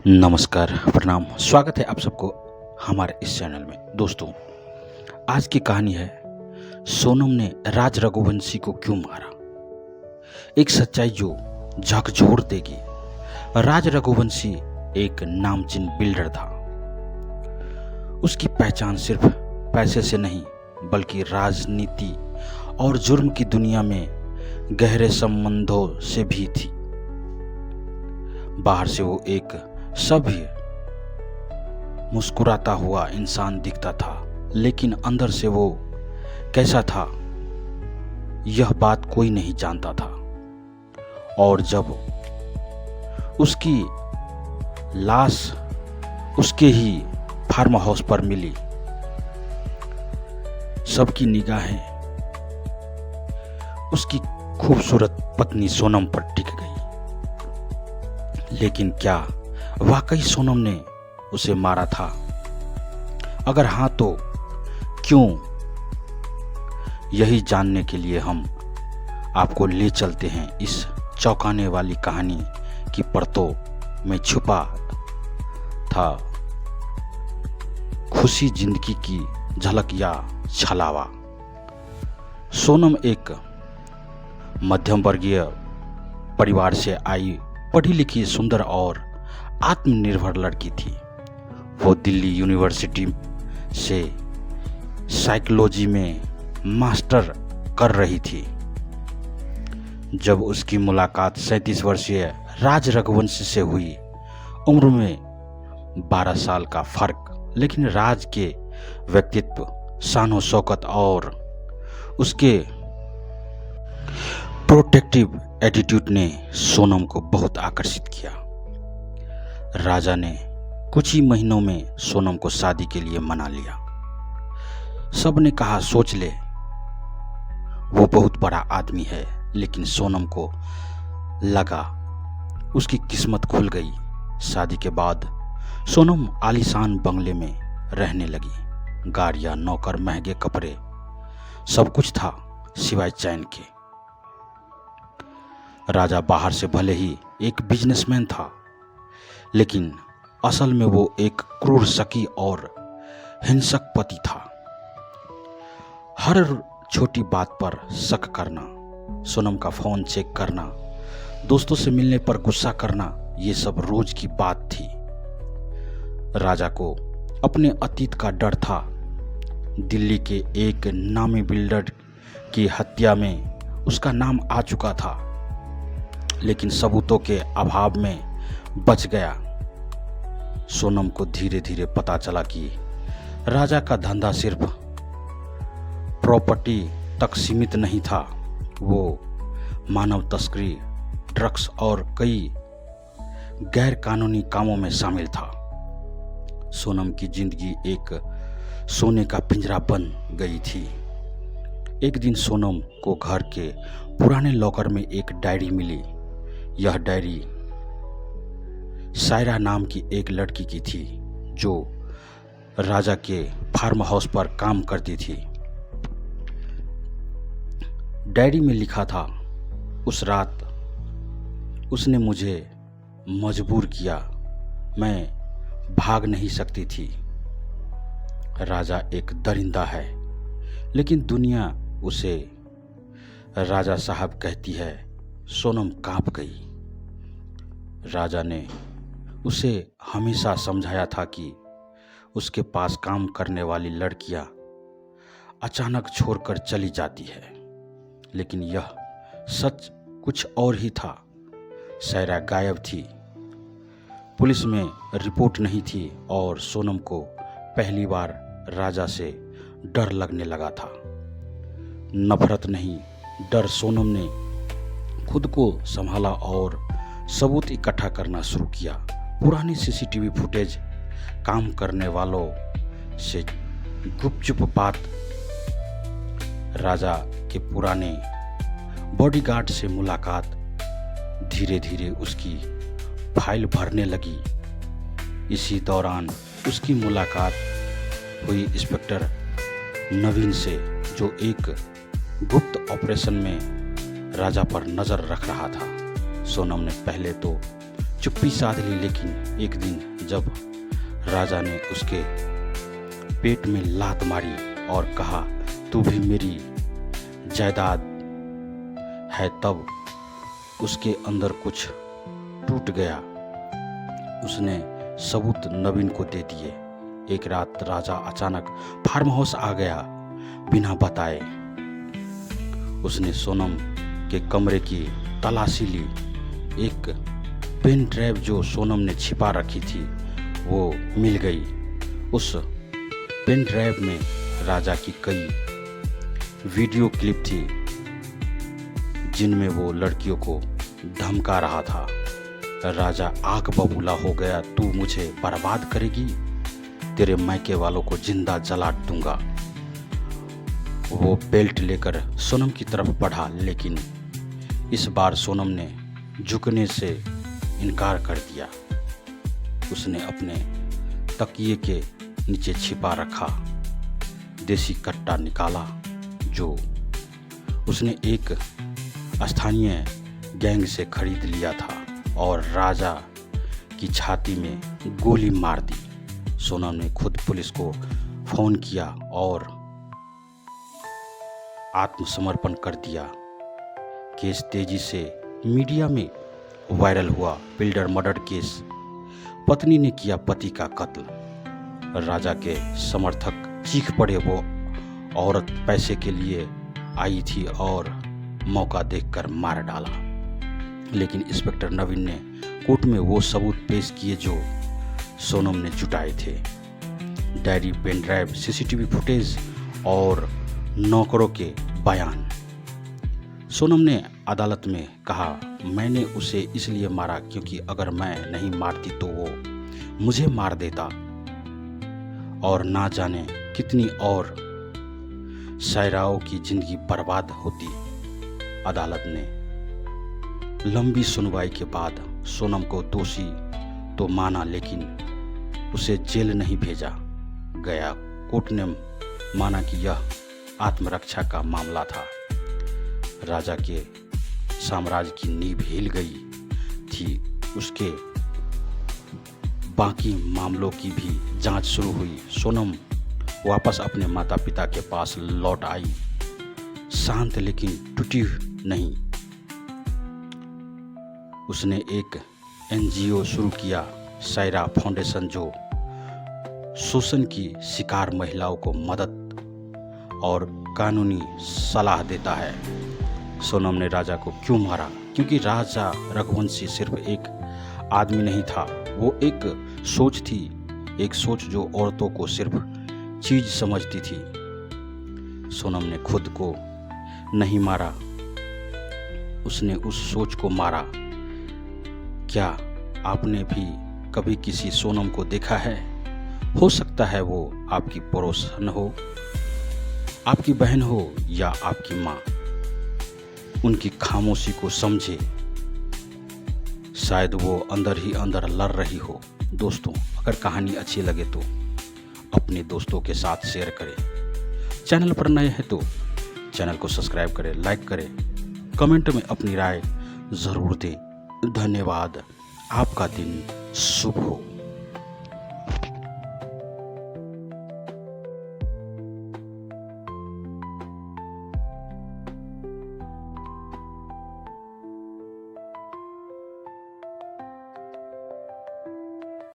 नमस्कार, प्रणाम। स्वागत है आप सबको हमारे इस चैनल में। दोस्तों, आज की कहानी है सोनम ने राज रघुवंशी को क्यों मारा। एक सच्चाई जो झकझोर देगी। राज रघुवंशी एक नामचीन बिल्डर था। उसकी पहचान सिर्फ पैसे से नहीं बल्कि राजनीति और जुर्म की दुनिया में गहरे संबंधों से भी थी। बाहर से वो एक सभ्य मुस्कुराता हुआ इंसान दिखता था, लेकिन अंदर से वो कैसा था यह बात कोई नहीं जानता था। और जब उसकी लाश उसके ही फार्म हाउस पर मिली, सबकी निगाहें उसकी खूबसूरत पत्नी सोनम पर टिक गई। लेकिन क्या वाकई सोनम ने उसे मारा था? अगर हाँ तो क्यों? यही जानने के लिए हम आपको ले चलते हैं इस चौंकाने वाली कहानी की परतों में छुपा था खुशी जिंदगी की झलक या छलावा। सोनम एक मध्यम वर्गीय परिवार से आई पढ़ी लिखी सुंदर और आत्मनिर्भर लड़की थी। वो दिल्ली यूनिवर्सिटी से साइकोलॉजी में मास्टर कर रही थी जब उसकी मुलाकात 37 वर्षीय राज रघुवंशी से हुई। उम्र में 12 साल का फर्क, लेकिन राज के व्यक्तित्व, शान शौकत और उसके प्रोटेक्टिव एटीट्यूड ने सोनम को बहुत आकर्षित किया। राजा ने कुछ ही महीनों में सोनम को शादी के लिए मना लिया। सब ने कहा सोच ले, वो बहुत बड़ा आदमी है, लेकिन सोनम को लगा उसकी किस्मत खुल गई। शादी के बाद सोनम आलीशान बंगले में रहने लगी। गाड़ियां, नौकर, महंगे कपड़े, सब कुछ था सिवाय चैन के। राजा बाहर से भले ही एक बिजनेसमैन था, लेकिन असल में वो एक क्रूर, शकी और हिंसक पति था। हर छोटी बात पर शक करना, सोनम का फोन चेक करना, दोस्तों से मिलने पर गुस्सा करना, ये सब रोज की बात थी। राजा को अपने अतीत का डर था। दिल्ली के एक नामी बिल्डर की हत्या में उसका नाम आ चुका था, लेकिन सबूतों के अभाव में बच गया। सोनम को धीरे धीरे पता चला कि राजा का धंधा सिर्फ प्रॉपर्टी तक सीमित नहीं था। वो मानव तस्करी, ड्रग्स और कई गैर कानूनी कामों में शामिल था। सोनम की जिंदगी एक सोने का पिंजरा बन गई थी। एक दिन सोनम को घर के पुराने लॉकर में एक डायरी मिली। यह डायरी सायरा नाम की एक लड़की की थी जो राजा के फार्म हाउस पर काम करती थी। डायरी में लिखा था, उस रात उसने मुझे मजबूर किया, मैं भाग नहीं सकती थी। राजा एक दरिंदा है, लेकिन दुनिया उसे राजा साहब कहती है। सोनम कांप गई। राजा ने उसे हमेशा समझाया था कि उसके पास काम करने वाली लड़कियां अचानक छोड़कर चली जाती है, लेकिन यह सच कुछ और ही था। सायरा गायब थी, पुलिस में रिपोर्ट नहीं थी और सोनम को पहली बार राजा से डर लगने लगा था। नफरत नहीं, डर। सोनम ने खुद को संभाला और सबूत इकट्ठा करना शुरू किया। पुरानी सीसीटीवी फुटेज, काम करने वालों से गुपचुप बात, राजा के पुराने बॉडीगार्ड से मुलाकात। धीरे धीरे उसकी फाइल भरने लगी। इसी दौरान उसकी मुलाकात हुई इंस्पेक्टर नवीन से, जो एक गुप्त ऑपरेशन में राजा पर नजर रख रहा था। सोनम ने पहले तो चुप्पी साध ली। लेकिन एक दिन जब राजा ने उसके पेट में लात मारी और कहा, तू भी मेरी जायदाद है, तब उसके अंदर कुछ टूट गया। उसने सबूत नवीन को दे दिए। एक रात राजा अचानक फार्म हाउस आ गया बिना बताए। उसने सोनम के कमरे की तलाशी ली। एक पेन ड्राइव जो सोनम ने छिपा रखी थी वो मिल गई। उस पेन ड्राइव में राजा की कई वीडियो क्लिप थी जिनमें वो लड़कियों को धमका रहा था। राजा आग बबूला हो गया, तू मुझे बर्बाद करेगी, तेरे मायके वालों को जिंदा जला दूंगा। वो बेल्ट लेकर सोनम की तरफ बढ़ा, लेकिन इस बार सोनम ने झुकने से इनकार कर दिया। उसने अपने तकिए के नीचे छिपा रखा देसी कट्टा निकाला जो उसने एक स्थानीय गैंग से खरीद लिया था और राजा की छाती में गोली मार दी। सोनम ने खुद पुलिस को फोन किया और आत्मसमर्पण कर दिया। केस तेजी से मीडिया में वायरल हुआ। बिल्डर मर्डर केस, पत्नी ने किया पति का कत्ल। राजा के समर्थक चीख पड़े। वो औरत पैसे के लिए आई थी और मौका देखकर मार डाला। लेकिन इंस्पेक्टर नवीन ने कोर्ट में वो सबूत पेश किए जो सोनम ने जुटाए थे। Diary, pen drive, CCTV footage और नौकरों के बयान। सोनम ने अदालत में कहा, मैंने उसे इसलिए मारा क्योंकि अगर मैं नहीं मारती तो वो मुझे मार देता और ना जाने कितनी और सायराओं की जिंदगी बर्बाद होती। अदालत ने लंबी सुनवाई के बाद सोनम को दोषी तो माना, लेकिन उसे जेल नहीं भेजा गया। कोर्ट ने माना कि यह आत्मरक्षा का मामला था। राजा के साम्राज्य की नींव हिल गई थी। उसके बाकी मामलों की भी जांच शुरू हुई। सोनम वापस अपने माता पिता के पास लौट आई, शांत लेकिन टूटी नहीं। उसने एक एनजीओ शुरू किया, सायरा फाउंडेशन, जो शोषण की शिकार महिलाओं को मदद और कानूनी सलाह देता है। सोनम ने राजा को क्यों मारा? क्योंकि राजा रघुवंशी सिर्फ एक आदमी नहीं था, वो एक सोच थी, एक सोच जो औरतों को सिर्फ चीज समझती थी। सोनम ने खुद को नहीं मारा, उसने उस सोच को मारा। क्या आपने भी कभी किसी सोनम को देखा है? हो सकता है वो आपकी पड़ोसन हो, आपकी बहन हो या आपकी माँ। उनकी खामोशी को समझे, शायद वो अंदर ही अंदर लड़ रही हो। दोस्तों, अगर कहानी अच्छी लगे तो अपने दोस्तों के साथ शेयर करें। चैनल पर नए हैं तो चैनल को सब्सक्राइब करें, लाइक करें, कमेंट में अपनी राय ज़रूर दें। धन्यवाद। आपका दिन शुभ हो।